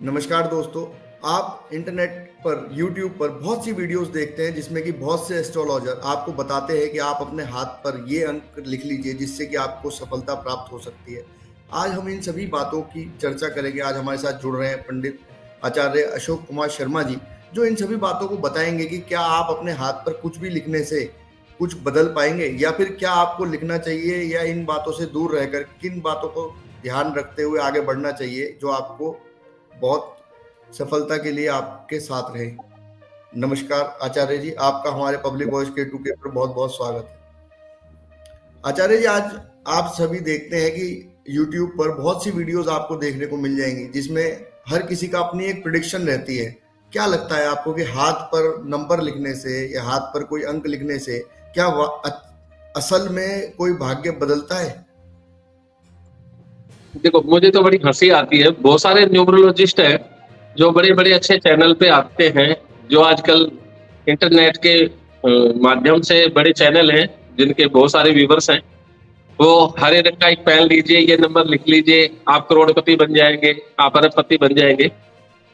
नमस्कार दोस्तों। आप इंटरनेट पर YouTube पर बहुत सी वीडियोस देखते हैं जिसमें कि बहुत से एस्ट्रोलॉजर आपको बताते हैं कि आप अपने हाथ पर ये अंक लिख लीजिए जिससे कि आपको सफलता प्राप्त हो सकती है। आज हम इन सभी बातों की चर्चा करेंगे। आज हमारे साथ जुड़ रहे हैं पंडित आचार्य अशोक कुमार शर्मा जी, जो इन सभी बातों को बताएंगे कि क्या आप अपने हाथ पर कुछ भी लिखने से कुछ बदल पाएंगे या फिर क्या आपको लिखना चाहिए या इन बातों से दूर रहकर किन बातों को ध्यान रखते हुए आगे बढ़ना चाहिए जो आपको बहुत सफलता के लिए आपके साथ रहे। नमस्कार आचार्य जी, आपका हमारे पब्लिक वॉइस K2K पर बहुत बहुत स्वागत है। आचार्य जी, आज आप सभी देखते हैं कि YouTube पर बहुत सी वीडियोस आपको देखने को मिल जाएंगी जिसमें हर किसी का अपनी एक प्रिडिक्शन रहती है। क्या लगता है आपको कि हाथ पर नंबर लिखने से या हाथ पर कोई अंक लिखने से क्या असल में कोई भाग्य बदलता है? देखो, मुझे तो बड़ी हंसी आती है। बहुत सारे न्यूमरोलॉजिस्ट हैं जो बड़े बड़े अच्छे चैनल पे आते हैं, जो आजकल इंटरनेट के माध्यम से बड़े चैनल हैं जिनके बहुत सारे व्यूवर्स हैं। वो हरे रंग का एक पेन लीजिए, ये नंबर लिख लीजिए, आप करोड़पति बन जाएंगे, आप अरबपति बन जाएंगे।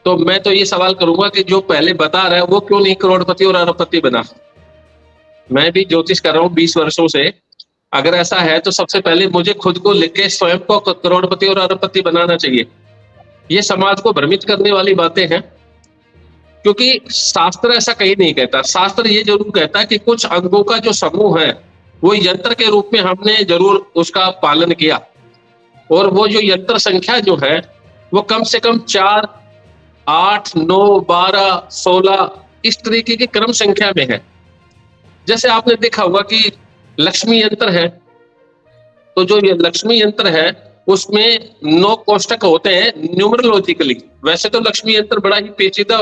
तो मैं तो ये सवाल करूंगा कि जो पहले बता रहा है वो क्यों नहीं करोड़पति और अरबपति बना। मैं भी ज्योतिष कर रहा हूँ 20 वर्षों से। अगर ऐसा है तो सबसे पहले मुझे खुद को लिख के स्वयं को करोड़पति और अरबपति बनाना चाहिए। ये समाज को भ्रमित करने वाली बातें हैं, क्योंकि शास्त्र ऐसा कहीं नहीं कहता। शास्त्र ये जरूर कहता है कि कुछ अंगों का जो समूह है वो यंत्र के रूप में हमने जरूर उसका पालन किया, और वो जो यंत्र संख्या जो है वो कम से कम 4, 8, 9, 12, 16 इस तरीके की क्रम संख्या में है। जैसे आपने देखा होगा कि लक्ष्मी यंत्र है, तो जो ये लक्ष्मी यंत्र है उसमें 9 कोष्टक होते हैं न्यूमरोलॉजिकली। वैसे तो लक्ष्मी यंत्र बड़ा ही पेचीदा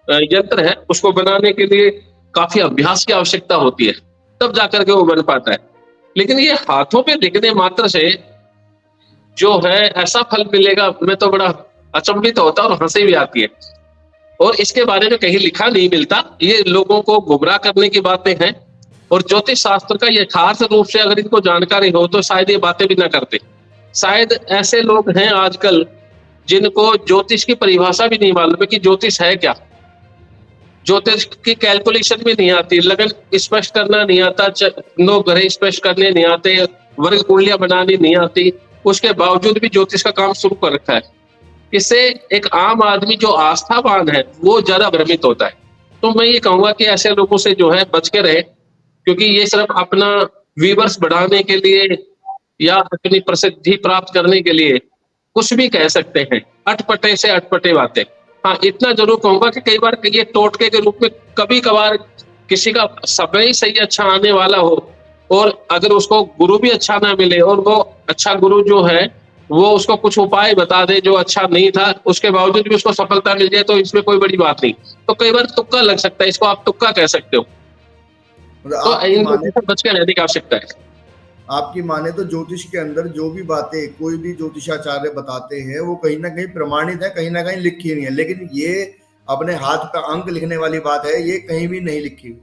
यंत्र है, उसको बनाने के लिए काफी अभ्यास की आवश्यकता होती है, तब जाकर के वो बन पाता है। लेकिन ये हाथों पे लिखने मात्र से जो है ऐसा फल मिलेगा, मैं तो बड़ा अचंभित होता और हंसी भी आती है। और इसके बारे में कहीं लिखा नहीं मिलता, ये लोगों को गुमराह करने की बातें हैं। और ज्योतिष शास्त्र का यथार्थ रूप से अगर इनको जानकारी हो तो शायद ये बातें भी ना करते। शायद ऐसे लोग हैं आजकल जिनको ज्योतिष की परिभाषा भी नहीं मालूम है कि ज्योतिष है क्या। ज्योतिष की कैलकुलेशन भी नहीं आती, लगन स्पष्ट करना नहीं आता, 9 ग्रह स्पष्ट करने नहीं आते, वर्ग कुंडलियां बनानी नहीं आती। उसके बावजूद भी ज्योतिष का काम शुरू कर रखा है। इससे एक आम आदमी जो आस्थावान है वो ज्यादा भ्रमित होता है। तो मैं ये कहूंगा कि ऐसे लोगों से जो है बच के रहे, क्योंकि ये सिर्फ अपना व्यूअर्स बढ़ाने के लिए या अपनी प्रसिद्धि प्राप्त करने के लिए कुछ भी कह सकते हैं। अटपटे से अटपटे बातें। हाँ, इतना जरूर कहूंगा कि कई बार ये टोटके के रूप में कभी कभार किसी का समय ही सही अच्छा आने वाला हो, और अगर उसको गुरु भी अच्छा ना मिले और वो अच्छा गुरु जो है वो उसको कुछ उपाय बता दे जो अच्छा नहीं था, उसके बावजूद भी उसको सफलता मिल जाए, तो इसमें कोई बड़ी बात नहीं। तो कई बार तुक्का लग सकता है, इसको आप तुक्का कह सकते हो। तो इन बातों से बच के रहने की आवश्यकता है। आपकी माने तो ज्योतिष के अंदर जो भी बातें कोई भी ज्योतिषाचार्य बताते हैं वो कहीं ना कहीं प्रमाणित है, कहीं ना कहीं लिखी नहीं है। लेकिन ये अपने हाथ का अंक लिखने वाली बात है, ये कहीं भी नहीं लिखी हुई,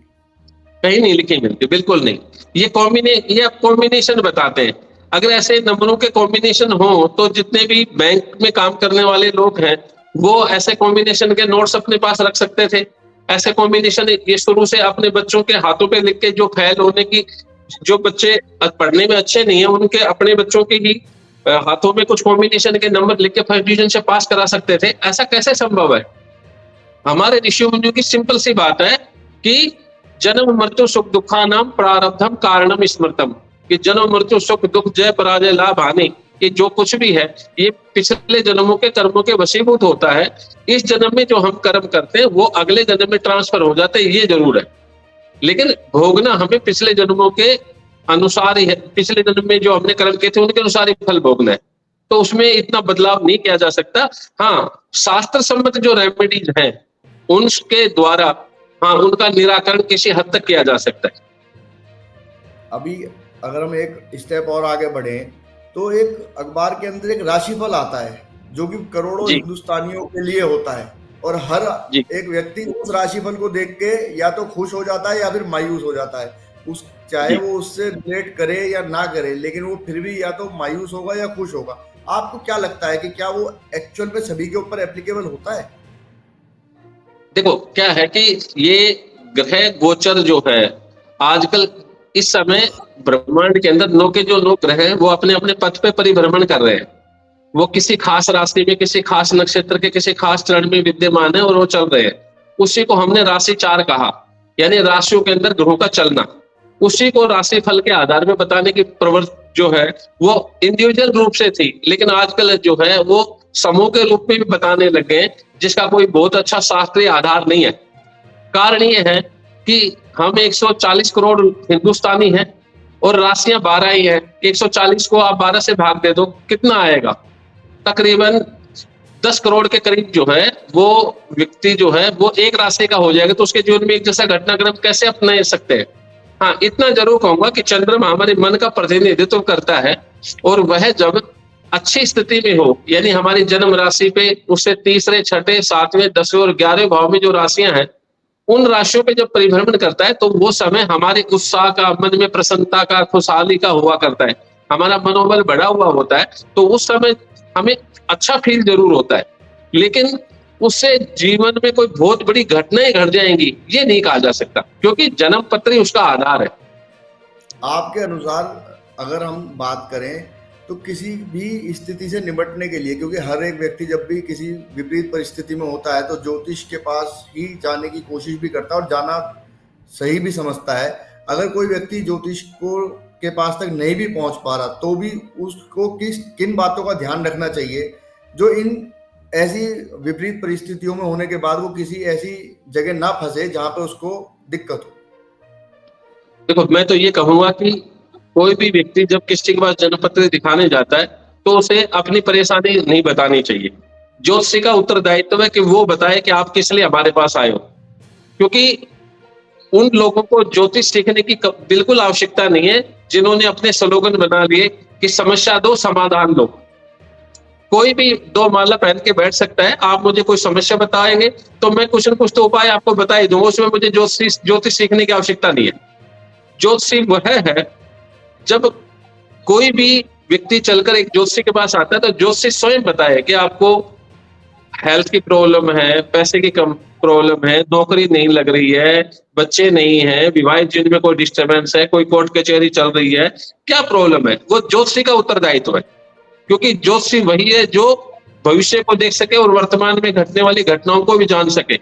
कहीं नहीं लिखी मिलती, बिल्कुल नहीं। ये कॉम्बिनेशन बताते हैं। अगर ऐसे नंबरों के कॉम्बिनेशन हो तो जितने भी बैंक में काम करने वाले लोग हैं वो ऐसे कॉम्बिनेशन के नोट्स अपने पास रख सकते थे। ऐसे कॉम्बिनेशन ये शुरू से अपने बच्चों के हाथों पे लिख के, जो फेल होने की, जो बच्चे पढ़ने में अच्छे नहीं है उनके अपने बच्चों के ही हाथों में कुछ कॉम्बिनेशन के नंबर लिख के फर्स्ट डिवीजन से पास करा सकते थे। ऐसा कैसे संभव है? हमारे ऋषि मुनियों की सिंपल सी बात है कि जन्म मृत्यु सुख दुखानाम प्रारब्धम कारणम स्मृतम, कि जन्म मृत्यु सुख दुख जय पराजय लाभ हानि, ये जो कुछ भी है ये पिछले जन्मों के कर्मों के वशीभूत होता है। इस जन्म में जो हम कर्म करते हैं वो अगले जन्म में ट्रांसफर हो जाते हैं, ये जरूर है। लेकिन भोगना हमें पिछले जन्मों के अनुसार ही है। पिछले जन्म में जो हमने कर्म किए थे उनके अनुसार ही फल भोगना है, तो उसमें इतना बदलाव नहीं किया जा सकता। हाँ, शास्त्र सम्मत जो रेमेडीज हैं उनके द्वारा हाँ उनका निराकरण किसी हद तक किया जा सकता है। अभी अगर हम एक स्टेप और आगे बढ़े तो एक अखबार के अंदर एक राशिफल आता है जो कि करोड़ों हिंदुस्तानियों के लिए होता है, और हर एक व्यक्ति उस राशिफल को देख के या तो खुश हो जाता है या फिर मायूस हो जाता है। चाहे वो उससे रिलेट करे या ना करे, लेकिन वो फिर भी या तो मायूस होगा या खुश होगा। आपको क्या लगता है कि क्या वो एक्चुअल में सभी के ऊपर एप्लीकेबल होता है? देखो क्या है कि ये ग्रह गोचर जो है आजकल इस समय ब्रह्मांड के अंदर नौ के जो नौ ग्रह हैं वो अपने अपने पथ पे परिभ्रमण कर रहे हैं। वो किसी खास राशि में, किसी खास नक्षत्र के किसी खास चरण में विद्यमान है और वो चल रहे हैं। उसी को हमने राशि चार कहा, यानी राशियों के अंदर ग्रहों का चलना। उसी को राशि फल के आधार में बताने की प्रवृत्ति जो है वो इंडिविजुअल रूप से थी, लेकिन आजकल जो है वो समूह के रूप में भी बताने लग गए, जिसका कोई बहुत अच्छा शास्त्रीय आधार नहीं है। कारण ये है कि हम 140 करोड़ हिंदुस्तानी हैं और राशियां 12 ही हैं। 140 को आप 12 से भाग दे दो, कितना आएगा? तकरीबन 10 करोड़ के करीब जो है वो व्यक्ति जो है वो एक राशि का हो जाएगा। तो उसके जीवन में एक जैसा घटनाक्रम कैसे अपना सकते हैं? हाँ, इतना जरूर कहूंगा कि चंद्रमा हमारे मन का प्रतिनिधित्व करता है, और वह जब अच्छी स्थिति में हो, यानी हमारी जन्म राशि पे उससे तीसरे, छठे, सातवें, 10वें और 11वें भाव में जो राशियां हैं, उन राशियों पे जब परिभ्रमण करता है तो वो समय हमारे उत्साह का, मन में प्रसन्नता का, खुशहाली का हुआ करता है। हमारा मनोबल बढ़ा हुआ होता है, तो उस समय हमें अच्छा फील जरूर होता है, लेकिन उससे जीवन में कोई बहुत बड़ी घटनाएं घट जाएंगी ये नहीं कहा जा सकता, क्योंकि जन्म पत्री उसका आधार है। आपके अनुसार अगर हम बात करें तो किसी भी स्थिति से निपटने के लिए, क्योंकि हर एक व्यक्ति जब भी किसी विपरीत परिस्थिति में होता है तो ज्योतिष के पास ही जाने की कोशिश भी करता है और जाना सही भी समझता है। अगर कोई व्यक्ति ज्योतिष को के पास तक नहीं भी पहुंच पा रहा तो भी उसको किन बातों का ध्यान रखना चाहिए जो इन ऐसी विपरीत परिस्थितियों में होने के बाद वो किसी ऐसी जगह ना फंसे जहां पे उसको दिक्कत हो? देखो, मैं तो ये कहूंगा कि कोई भी व्यक्ति जब किसी के पास जन्म पत्र दिखाने जाता है तो उसे अपनी परेशानी नहीं बतानी चाहिए। ज्योतिषी का उत्तरदायित्व है कि वो बताए कि आप किस लिए हमारे पास आए हो, क्योंकि उन लोगों को ज्योतिष सीखने की बिल्कुल आवश्यकता नहीं है जिन्होंने अपने स्लोगन बना लिए कि समस्या दो समाधान दो। कोई भी दो माला पहन के बैठ सकता है, आप मुझे कोई समस्या बताएंगे तो मैं कुछ न कुछ तो उपाय आपको बता ही दूंगा, उसमें मुझे ज्योतिष सीखने की आवश्यकता नहीं है। ज्योतिषी वह है जब कोई भी व्यक्ति चलकर एक ज्योतिषी के पास आता है तो ज्योतिषी स्वयं बताए कि आपको हेल्थ की प्रॉब्लम है, पैसे की कम प्रॉब्लम है, नौकरी नहीं लग रही है, बच्चे नहीं है, विवाहित जीवन में कोई डिस्टर्बेंस है, कोई कोर्ट कचहरी चल रही है, क्या प्रॉब्लम है, वो ज्योतिषी का उत्तरदायित्व है। क्योंकि ज्योतिषी वही है जो भविष्य को देख सके और वर्तमान में घटने वाली घटनाओं को भी जान सके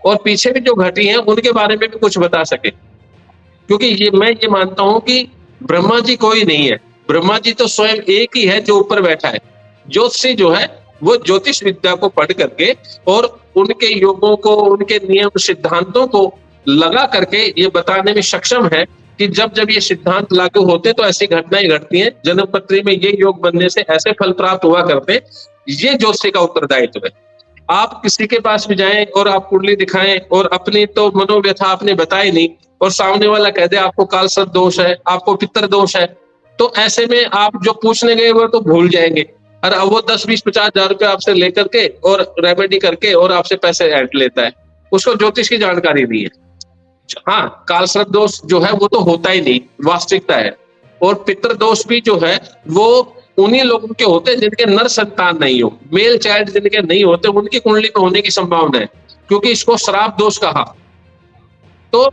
और पीछे भी जो घटी है उनके बारे में भी कुछ बता सके। क्योंकि मैं ये मानता हूं कि ब्रह्मा जी कोई नहीं है, ब्रह्मा जी तो स्वयं एक ही है जो ऊपर बैठा है। ज्योतिषी जो है वो ज्योतिष विद्या को पढ़ करके और उनके योगों को, उनके नियम सिद्धांतों को लगा करके ये बताने में सक्षम है कि जब जब ये सिद्धांत लागू होते तो ऐसी घटनाएं घटती हैं, जन्म पत्री में ये योग बनने से ऐसे फल प्राप्त हुआ करते। ये ज्योतिषी का उत्तरदायित्व है। आप किसी के पास भी जाएं और आप कुंडली दिखाएं और अपनी तो मनोव्यथा आपने बताई नहीं और सामने वाला कह दे आपको काल सर्प दोष है, आपको पितर दोष है, तो ऐसे में आप जो पूछने गए वो तो भूल जाएंगे। और अब वो 10-20-50 हजार रुपए आपसे लेकर के और रेमेडी करके और आपसे पैसे ऐंठ लेता है, उसको ज्योतिष की जानकारी नहीं है। हाँ, काल सर्प दोष जो है वो तो होता ही नहीं, वास्तविकता है। और पितृ दोष भी जो है वो उन्हीं लोगों के होते हैं जिनके नर संतान नहीं हो, मेल चाइल्ड जिनके नहीं होते उनकी कुंडली में होने की संभावना है, क्योंकि इसको श्राप दोष कहा। तो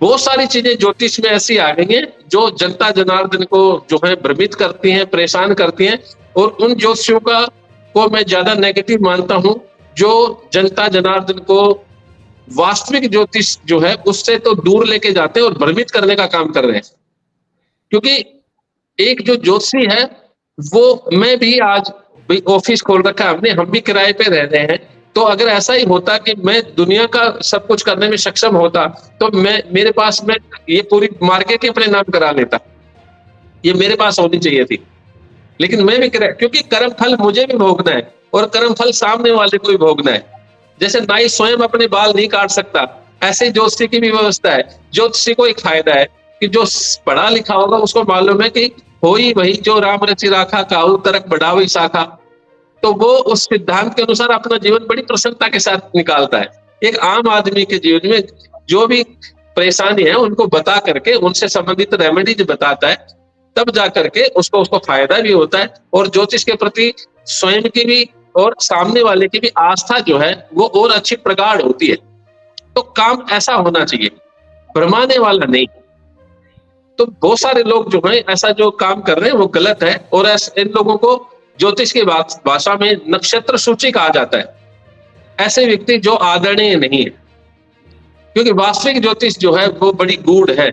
बहुत सारी चीजें ज्योतिष में ऐसी आ गई हैं जो जनता जनार्दन को जो है भ्रमित करती हैं, परेशान करती हैं, और उन ज्योतिषियों को मैं ज्यादा नेगेटिव मानता हूं जो जनता जनार्दन को वास्तविक ज्योतिष जो है उससे तो दूर लेके जाते हैं और भ्रमित करने का काम कर रहे हैं। क्योंकि एक जो ज्योतिषी है वो, मैं भी आज ऑफिस खोल रखा है हमने, हम भी किराए पे रह रहे हैं, तो अगर ऐसा ही होता कि मैं दुनिया का सब कुछ करने में सक्षम होता तो मेरे पास में ये पूरी मार्केट ही अपने नाम करा लेता, ये मेरे पास होनी चाहिए थी। लेकिन मैं भी किराए, क्योंकि कर्म फल मुझे भी भोगना है और कर्म फल सामने वाले को भी भोगना है। जैसे नाई स्वयं अपने बाल नहीं काट सकता, ऐसे ज्योतिषी की भी व्यवस्था है। ज्योतिषी को एक फायदा है कि जो पढ़ा लिखा होगा उसको मालूम है कि होई वही जो राम रचि राखा, काहू तरक बढ़ावी शाखा, तो वो उस सिद्धांत के अनुसार अपना जीवन बड़ी प्रसन्नता के साथ निकालता है। एक आम आदमी के जीवन में जो भी परेशानी है उनको बता करके उनसे संबंधित रेमेडीज बताता है, तब जा करके उसको फायदा भी होता है और ज्योतिष के प्रति स्वयं की भी और सामने वाले की भी आस्था जो है वो और अच्छी प्रगाढ़ होती है। तो काम ऐसा होना चाहिए, भ्रमाने वाला नहीं। तो बहुत सारे लोग जो हैं ऐसा जो काम कर रहे हैं वो गलत है और इन लोगों को ज्योतिष की भाषा में नक्षत्र सूची कहा जाता है। ऐसे व्यक्ति जो आदरणीय नहीं है, क्योंकि वास्तविक ज्योतिष जो है वो बड़ी गूढ़ है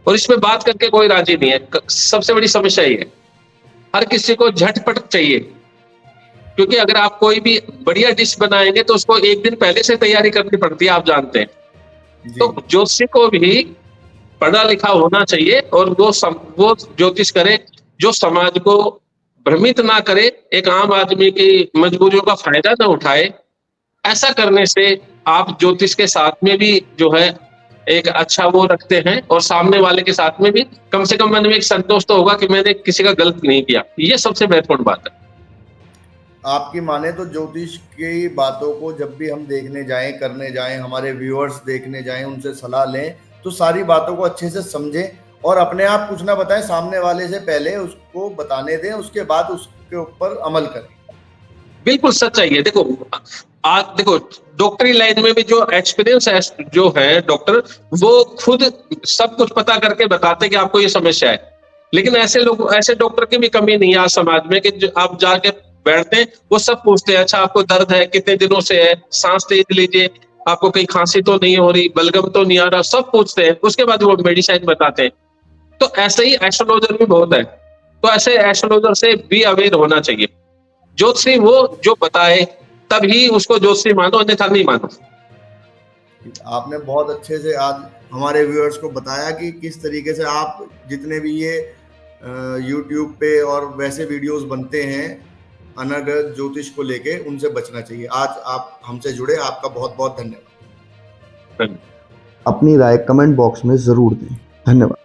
और इसमें बात करके कोई राजी नहीं है। सबसे बड़ी समस्या ये है, हर किसी को झटपट चाहिए, क्योंकि अगर आप कोई भी बढ़िया डिश बनाएंगे तो उसको एक दिन पहले से तैयारी करनी पड़ती है, आप जानते हैं। तो ज्योतिषी को भी पढ़ा लिखा होना चाहिए और वो ज्योतिष करे जो समाज को भ्रमित ना करे, एक आम आदमी की मजबूरियों का फायदा ना उठाए। ऐसा करने से आप ज्योतिष के साथ में भी जो है एक अच्छा वो रखते हैं और सामने वाले के साथ में भी कम से कम मन में एक संतोष तो होगा कि मैंने किसी का गलत नहीं किया। ये सबसे महत्वपूर्ण बात है। आपकी माने तो ज्योतिष की बातों को जब भी हम देखने जाएं, करने जाएं, हमारे व्यूअर्स देखने जाएं, उनसे सलाह लें तो सारी बातों को अच्छे से समझें और अपने आप कुछ ना बताएं, सामने वाले से पहले उसको बताने दें, उसके बाद उसके ऊपर अमल करें। बिल्कुल सच्चाई है। देखो आज देखो डॉक्टरी लाइन में भी जो एक्सपीरियंस जो है डॉक्टर, वो खुद सब कुछ पता करके बताते कि आपको ये समस्या है। लेकिन ऐसे डॉक्टर की भी कमी नहीं है आज समाज में कि आप जाके बैठते हैं, वो सब पूछते हैं, अच्छा आपको दर्द है, कितने दिनों से है, सांस ले लीजिए, आपको कहीं खांसी तो नहीं हो रही, बलगम तो नहीं आ रहा, सब पूछते हैं। उसके बाद वो मेडिसिन बताते हैं। तो ऐसे ही एस्ट्रोलॉजर भी बहुत है, तो ऐसे एस्ट्रोलॉजर से भी अवेयर होना चाहिए। ज्योतिषी वो जो बताए तभी उसको ज्योतिषी मानो, अन्यथा नहीं मानो। आपने बहुत अच्छे से आज हमारे व्यूअर्स को बताया कि किस तरीके से आप जितने भी ये यूट्यूब पे और वैसे वीडियोस बनते हैं अनर्गल ज्योतिष को लेके, उनसे बचना चाहिए। आज आप हमसे जुड़े, आपका बहुत बहुत धन्यवाद। अपनी राय कमेंट बॉक्स में जरूर दें। धन्यवाद।